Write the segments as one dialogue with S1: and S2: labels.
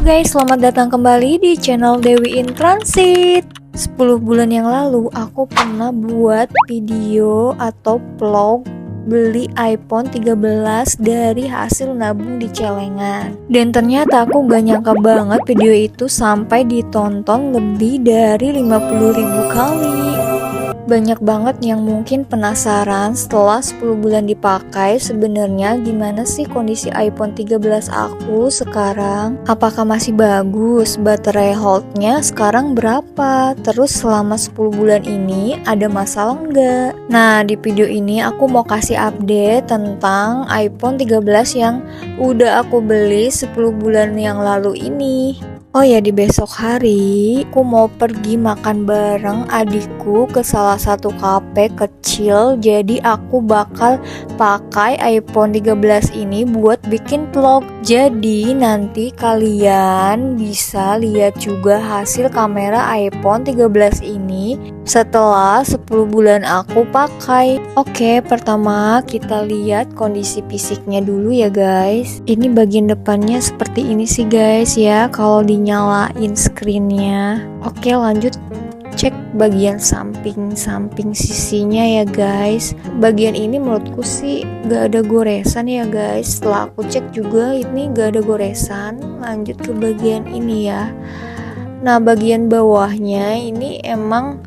S1: guys, selamat datang kembali di channel Dewi in Transit. 10 bulan yang lalu aku pernah buat video atau vlog beli iPhone 13 dari hasil nabung di celengan. Dan ternyata aku gak nyangka banget video itu sampai ditonton lebih dari 50.000 kali. Banyak banget yang mungkin penasaran setelah 10 bulan dipakai sebenarnya gimana sih kondisi iPhone 13 aku sekarang. Apakah masih bagus? Baterai health-nya sekarang berapa? Terus selama 10 bulan ini ada masalah nggak? Nah, di video ini aku mau kasih update tentang iPhone 13 yang udah aku beli 10 bulan yang lalu ini. Oh ya, di besok hari aku mau pergi makan bareng adikku ke salah satu kafe kecil. Jadi aku bakal pakai iPhone 13 ini buat bikin vlog. Jadi nanti kalian bisa lihat juga hasil kamera iPhone 13 ini setelah 10 bulan aku pakai. Oke, pertama kita lihat kondisi fisiknya dulu ya guys. Ini bagian depannya seperti ini sih guys ya, kalau dinyalain screennya. Oke, lanjut cek bagian samping sisinya ya guys. Bagian ini menurutku sih gak ada goresan ya guys. Setelah aku cek juga ini gak ada goresan. Lanjut ke bagian ini ya. Nah, bagian bawahnya ini emang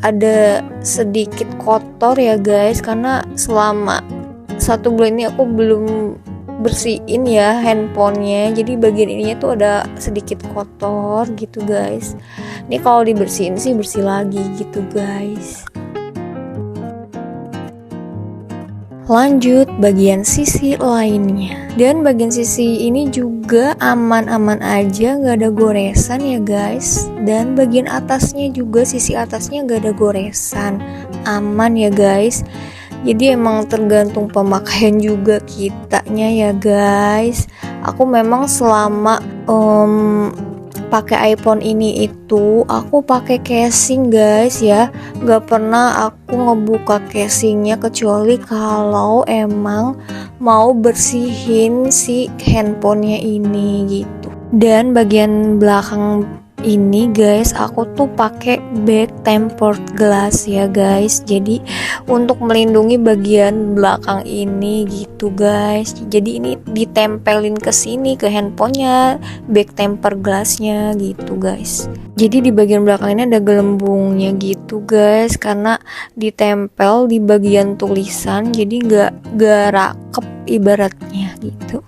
S1: ada sedikit kotor ya guys, karena selama 1 bulan ini aku belum bersihin ya handphonenya. Jadi bagian ininya tuh ada sedikit kotor gitu guys. Ini kalau dibersihin sih bersih lagi gitu guys. Lanjut bagian sisi lainnya. Dan bagian sisi ini juga aman-aman aja, gak ada goresan ya guys. Dan bagian atasnya juga, sisi atasnya gak ada goresan, aman ya guys. Jadi emang tergantung pemakaian juga kitanya ya guys. Aku memang selama pakai iPhone ini itu aku pakai casing guys ya. Gak pernah aku ngebuka casingnya kecuali kalau emang mau bersihin si handphonenya ini gitu. Dan bagian belakang ini guys aku tuh pakai back tempered glass ya guys. Jadi untuk melindungi bagian belakang ini gitu guys. Jadi ini ditempelin ke sini ke handphonenya back tempered glassnya gitu guys. Jadi di bagian belakang ini ada gelembungnya gitu guys, karena ditempel di bagian tulisan. Jadi gak rakep ibaratnya gitu.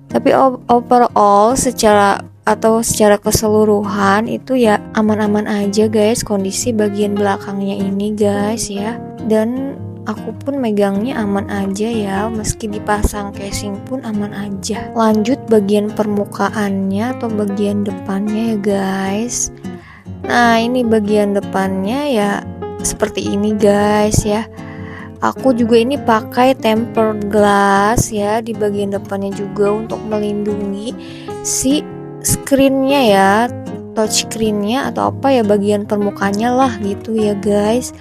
S1: Tapi overall secara keseluruhan itu ya aman-aman aja guys kondisi bagian belakangnya ini guys ya. Dan aku pun megangnya aman aja ya, meski dipasang casing pun aman aja. Lanjut bagian permukaannya atau bagian depannya ya guys. Nah, ini bagian depannya ya seperti ini guys ya. Aku juga ini pakai tempered glass ya di bagian depannya juga untuk melindungi si screennya ya, touch screennya atau apa ya, bagian permukaannya lah gitu ya guys.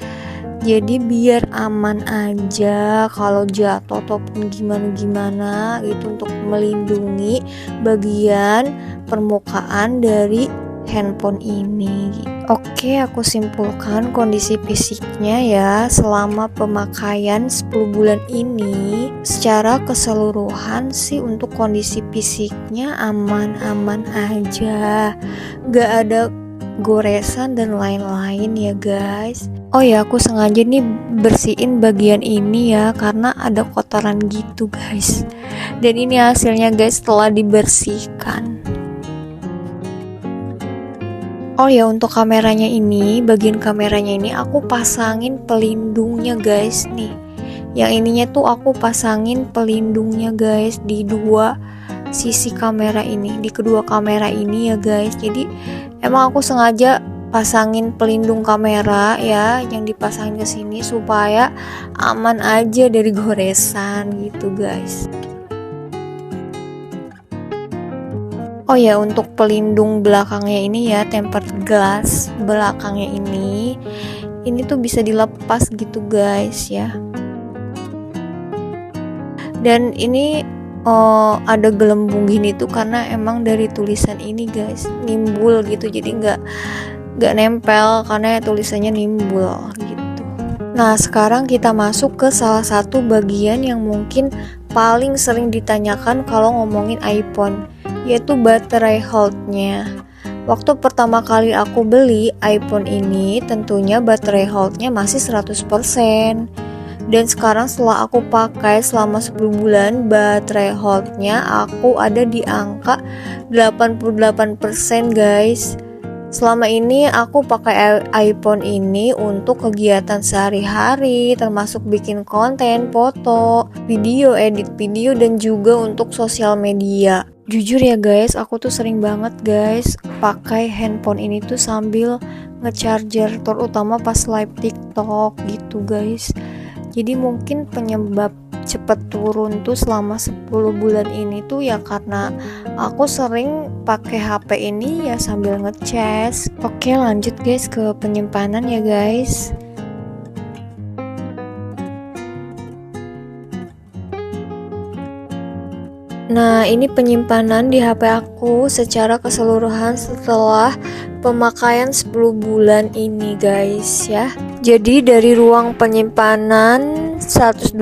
S1: Jadi biar aman aja kalau jatuh ataupun gimana gitu, untuk melindungi bagian permukaan dari handphone ini gitu. Oke, aku simpulkan kondisi fisiknya ya selama pemakaian 10 bulan ini. Secara keseluruhan sih untuk kondisi fisiknya aman-aman aja, gak ada goresan dan lain-lain ya guys. Oh ya, aku sengaja nih bersihin bagian ini ya karena ada kotoran gitu guys. Dan ini hasilnya guys setelah dibersihkan. Oh ya, untuk kameranya ini, bagian kameranya ini aku pasangin pelindungnya guys nih. Yang ininya tuh aku pasangin pelindungnya guys di dua sisi kamera ini, di kedua kamera ini ya guys. Jadi emang aku sengaja pasangin pelindung kamera ya, yang dipasangin ke sini supaya aman aja dari goresan gitu guys. Oh ya, untuk pelindung belakangnya ini ya, tempered glass belakangnya ini tuh bisa dilepas gitu guys ya. Dan ini ada gelembung gini tuh karena emang dari tulisan ini guys, nimbul gitu, jadi nggak nempel karena tulisannya nimbul gitu. Nah sekarang kita masuk ke salah satu bagian yang mungkin paling sering ditanyakan kalau ngomongin iPhone, yaitu baterai health-nya. Waktu pertama kali aku beli iPhone ini tentunya baterai health-nya masih 100%. Dan sekarang setelah aku pakai selama 10 bulan, baterai health-nya aku ada di angka 88% guys. Selama ini aku pakai iPhone ini untuk kegiatan sehari-hari, termasuk bikin konten, foto, video, edit video, dan juga untuk sosial media. Jujur ya guys, aku tuh sering banget guys pakai handphone ini tuh sambil ngecharger, terutama pas live TikTok gitu guys. Jadi mungkin penyebab cepet turun tuh selama 10 bulan ini tuh ya karena aku sering pakai HP ini ya sambil ngecas. Oke, lanjut guys ke penyimpanan ya guys. Nah, ini penyimpanan di HP aku secara keseluruhan setelah pemakaian 10 bulan ini guys ya. Jadi dari ruang penyimpanan 128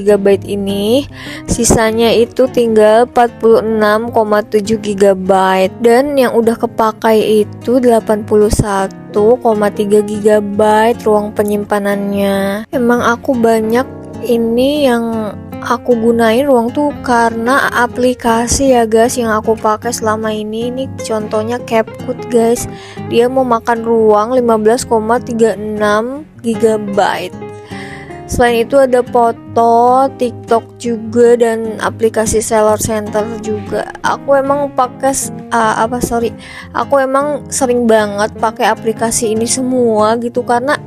S1: GB ini, sisanya itu tinggal 46,7 GB, dan yang udah kepakai itu 81,3 GB ruang penyimpanannya. Emang aku banyak ini yang aku gunain ruang tuh karena aplikasi ya guys yang aku pakai selama ini. Ini contohnya CapCut guys, dia mau makan ruang 15,36 GB. Selain itu ada foto, TikTok juga, dan aplikasi Seller Center juga. Aku emang aku emang sering banget pakai aplikasi ini semua gitu karena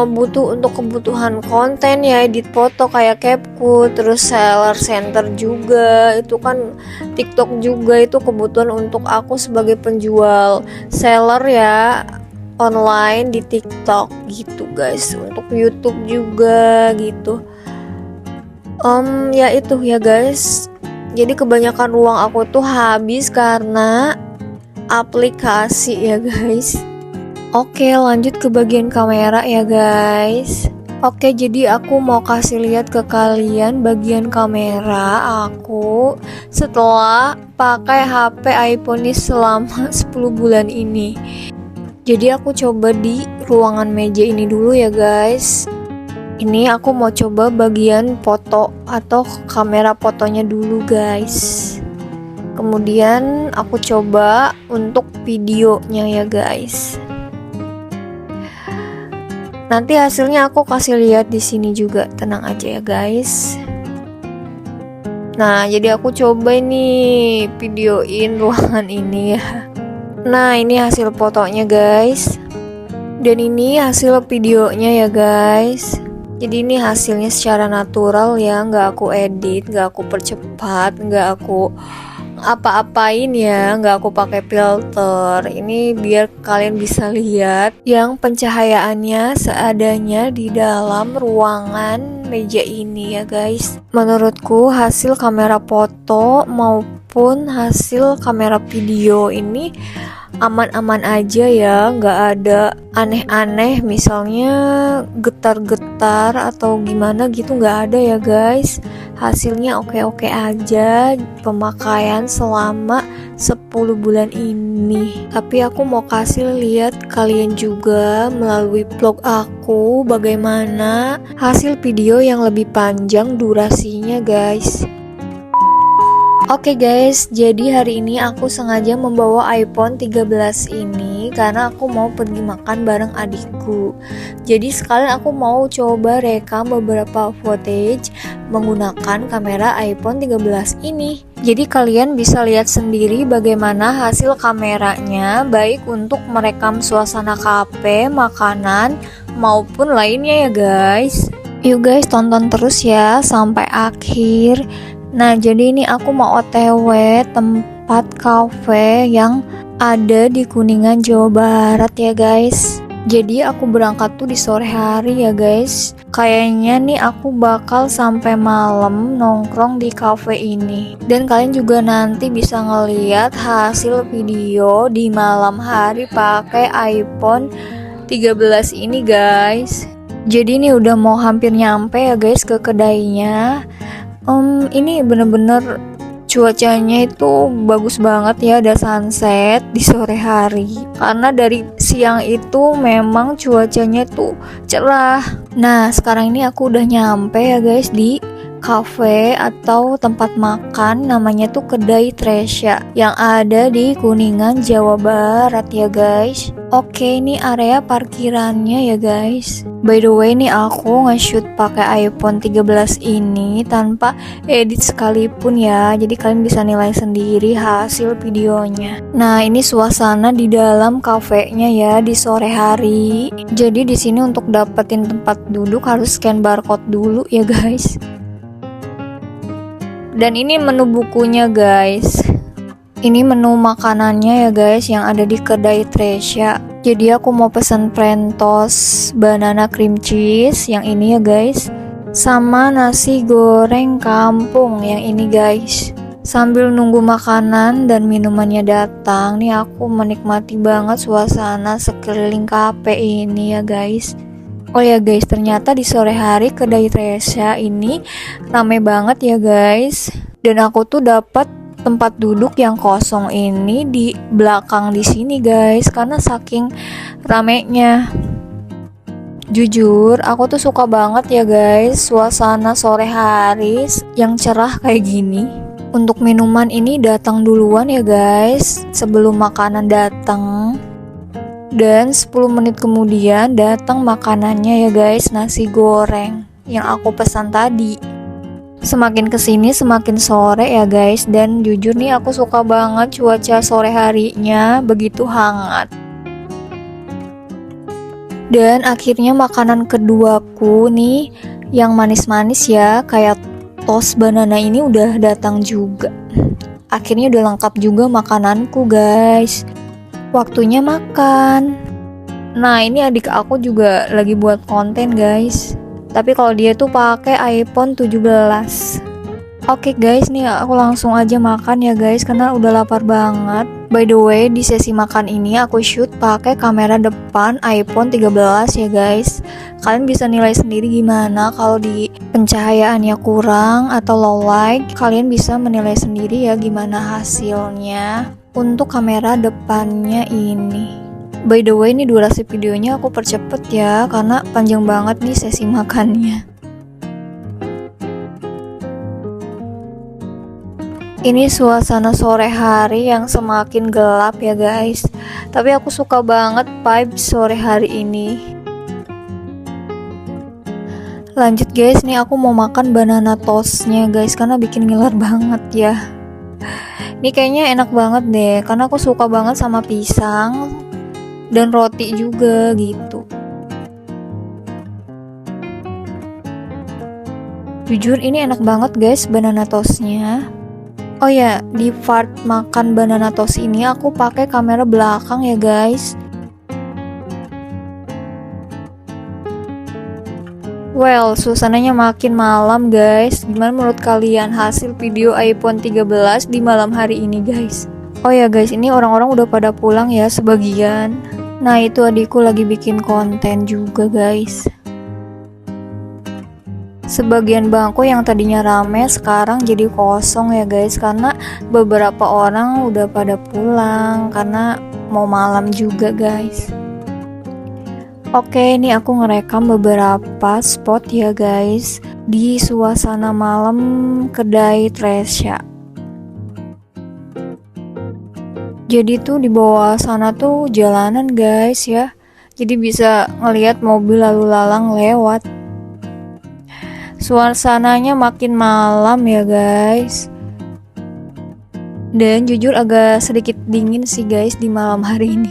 S1: butuh untuk kebutuhan konten ya, edit foto kayak CapCut, terus Seller Center juga, itu kan TikTok juga, itu kebutuhan untuk aku sebagai penjual seller ya online di TikTok gitu guys, untuk YouTube juga gitu. Ya itu ya guys, jadi kebanyakan ruang aku tuh habis karena aplikasi ya guys. Oke, lanjut ke bagian kamera ya guys. Oke, jadi aku mau kasih lihat ke kalian bagian kamera aku setelah pakai HP iPhone ini selama 10 bulan ini. Jadi aku coba di ruangan meja ini dulu ya guys. Ini aku mau coba bagian foto atau kamera fotonya dulu guys. Kemudian aku coba untuk videonya ya guys. Nanti hasilnya aku kasih lihat di sini juga, tenang aja ya guys. Nah, jadi aku coba nih videoin ruangan ini ya. Nah, ini hasil fotonya guys. Dan ini hasil videonya ya guys. Jadi ini hasilnya secara natural ya, nggak aku edit, nggak aku percepat, nggak aku apa-apain ya, nggak aku pakai filter. Ini biar kalian bisa lihat yang pencahayaannya seadanya di dalam ruangan meja ini ya guys. Menurutku hasil kamera foto maupun hasil kamera video ini aman-aman aja ya, nggak ada aneh-aneh misalnya getar-getar atau gimana gitu, nggak ada ya guys. Hasilnya oke-oke aja pemakaian selama 10 bulan ini. Tapi aku mau kasih lihat kalian juga melalui vlog aku bagaimana hasil video yang lebih panjang durasinya guys. Oke guys, jadi hari ini aku sengaja membawa iPhone 13 ini karena aku mau pergi makan bareng adikku. Jadi sekalian aku mau coba rekam beberapa footage menggunakan kamera iPhone 13 ini. Jadi kalian bisa lihat sendiri bagaimana hasil kameranya, baik untuk merekam suasana kafe, makanan, maupun lainnya ya guys. Yuk guys, tonton terus ya sampai akhir. Nah, jadi ini aku mau OTW tempat kafe yang ada di Kuningan, Jawa Barat ya guys. Jadi aku berangkat tuh di sore hari ya guys. Kayaknya nih aku bakal sampai malam nongkrong di cafe ini. Dan kalian juga nanti bisa ngeliat hasil video di malam hari pakai iPhone 13 ini guys. Jadi ini udah mau hampir nyampe ya guys ke kedainya. Ini bener-bener cuacanya itu bagus banget ya, ada sunset di sore hari. Karena dari siang itu memang cuacanya tuh cerah. Nah, sekarang ini aku udah nyampe ya guys di cafe atau tempat makan, namanya tuh Kedai Tresya yang ada di Kuningan, Jawa Barat ya guys. Oke, ini area parkirannya ya guys. By the way nih aku nge-shoot pakai iPhone 13 ini tanpa edit sekalipun ya. Jadi kalian bisa nilai sendiri hasil videonya. Nah, ini suasana di dalam kafenya ya di sore hari. Jadi di sini untuk dapetin tempat duduk harus scan barcode dulu ya guys. Dan ini menu bukunya guys. Ini menu makanannya ya guys yang ada di Kedai Tresya. Jadi aku mau pesen Prentos banana cream cheese yang ini ya guys, sama nasi goreng kampung yang ini guys. Sambil nunggu makanan dan minumannya datang nih, aku menikmati banget suasana sekeliling kafe ini ya guys. Oh ya guys, ternyata di sore hari Kedai Tresya ini rame banget ya guys. Dan aku tuh dapat tempat duduk yang kosong ini di belakang di sini guys, karena saking ramenya. Jujur, aku tuh suka banget ya guys suasana sore hari yang cerah kayak gini. Untuk minuman ini datang duluan ya guys, sebelum makanan datang. Dan 10 menit kemudian datang makanannya ya guys, nasi goreng yang aku pesan tadi. Semakin kesini semakin sore ya guys, dan jujur nih aku suka banget cuaca sore harinya begitu hangat. Dan akhirnya makanan keduaku nih yang manis-manis ya, kayak toast banana ini udah datang juga. Akhirnya udah lengkap juga makananku guys. Waktunya makan. Nah, ini adik aku juga lagi buat konten guys. Tapi kalau dia tuh pakai iPhone 17. Oke guys, nih aku langsung aja makan ya guys karena udah lapar banget. By the way, di sesi makan ini aku shoot pakai kamera depan iPhone 13 ya guys. Kalian bisa nilai sendiri gimana kalau di pencahayaannya kurang atau low light. Kalian bisa menilai sendiri ya gimana hasilnya untuk kamera depannya ini. By the way, ini durasi videonya aku percepet ya karena panjang banget nih sesi makannya. Ini suasana sore hari yang semakin gelap ya guys. Tapi aku suka banget vibe sore hari ini. Lanjut guys, nih aku mau makan banana toastnya guys karena bikin ngiler banget ya. Ini kayaknya enak banget deh karena aku suka banget sama pisang dan roti juga gitu. Jujur ini enak banget guys banana toastnya. Oh ya, di part makan banana toast ini aku pakai kamera belakang ya guys. Well, suasananya makin malam guys. Gimana menurut kalian hasil video iPhone 13 di malam hari ini guys? Oh ya guys, ini orang-orang udah pada pulang ya sebagian. Nah, itu adikku lagi bikin konten juga guys. Sebagian bangku yang tadinya rame sekarang jadi kosong ya guys, karena beberapa orang udah pada pulang karena mau malam juga guys. Oke, ini aku ngerekam beberapa spot ya guys di suasana malam Kedai Tresya. Jadi tuh di bawah sana tuh jalanan guys ya. Jadi bisa ngelihat mobil lalu lalang lewat. Suasananya makin malam ya guys. Dan jujur agak sedikit dingin sih guys di malam hari ini.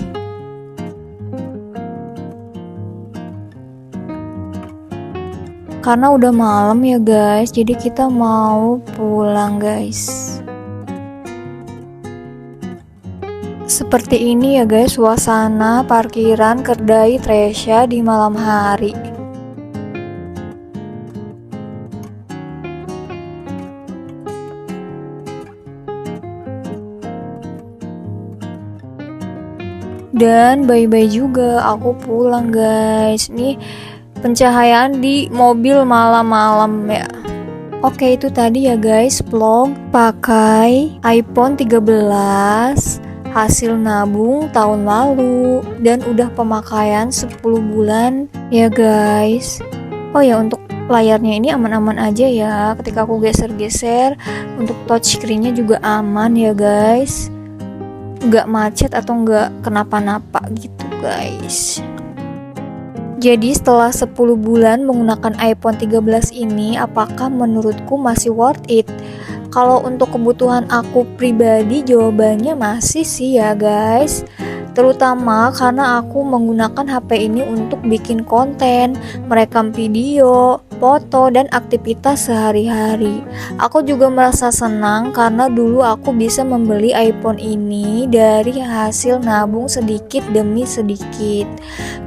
S1: Karena udah malam ya guys, jadi kita mau pulang guys. Seperti ini ya guys suasana parkiran Kedai Tresya di malam hari. Dan bye-bye juga aku pulang guys. Nih pencahayaan di mobil malam-malam ya. Oke, itu tadi ya guys vlog pakai iPhone 13 hasil nabung tahun lalu dan udah pemakaian 10 bulan ya guys. Oh ya, untuk layarnya ini aman-aman aja ya, ketika aku geser-geser untuk touchscreennya juga aman ya guys, nggak macet atau nggak kenapa-napa gitu guys. Jadi setelah 10 bulan menggunakan iPhone 13 ini, apakah menurutku masih worth it? Kalau untuk kebutuhan aku pribadi jawabannya masih sih ya guys. Terutama karena aku menggunakan HP ini untuk bikin konten, merekam video, foto, dan aktivitas sehari-hari. Aku juga merasa senang karena dulu aku bisa membeli iPhone ini dari hasil nabung sedikit demi sedikit.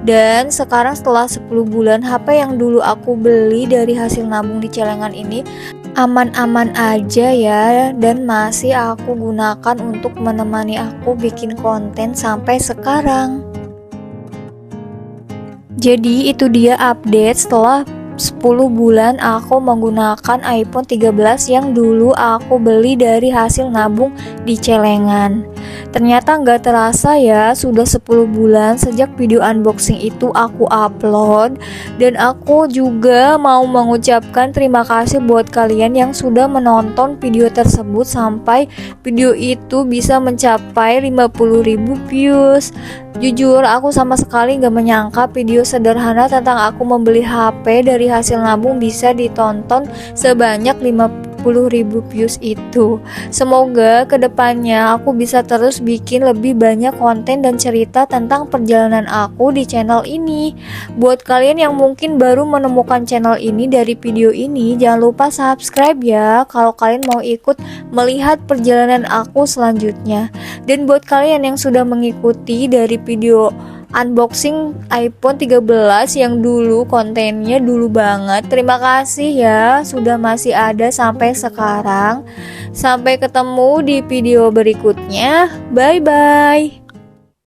S1: Dan sekarang setelah 10 bulan, HP yang dulu aku beli dari hasil nabung di celengan ini aman-aman aja ya, dan masih aku gunakan untuk menemani aku bikin konten sampai sekarang. Jadi itu dia update setelah 10 bulan aku menggunakan iPhone 13 yang dulu aku beli dari hasil nabung di celengan. Ternyata nggak terasa ya, sudah 10 bulan sejak video unboxing itu aku upload. Dan aku juga mau mengucapkan terima kasih buat kalian yang sudah menonton video tersebut sampai video itu bisa mencapai 50.000 views. Jujur aku sama sekali gak menyangka video sederhana tentang aku membeli HP dari hasil nabung bisa ditonton sebanyak 50.000 views itu. Semoga kedepannya aku bisa terus bikin lebih banyak konten dan cerita tentang perjalanan aku di channel ini. Buat kalian yang mungkin baru menemukan channel ini dari video ini, jangan lupa subscribe ya kalau kalian mau ikut melihat perjalanan aku selanjutnya. Dan buat kalian yang sudah mengikuti dari video unboxing iPhone 13 yang dulu kontennya dulu banget, terima kasih ya sudah masih ada sampai sekarang. Sampai ketemu di video berikutnya. Bye bye.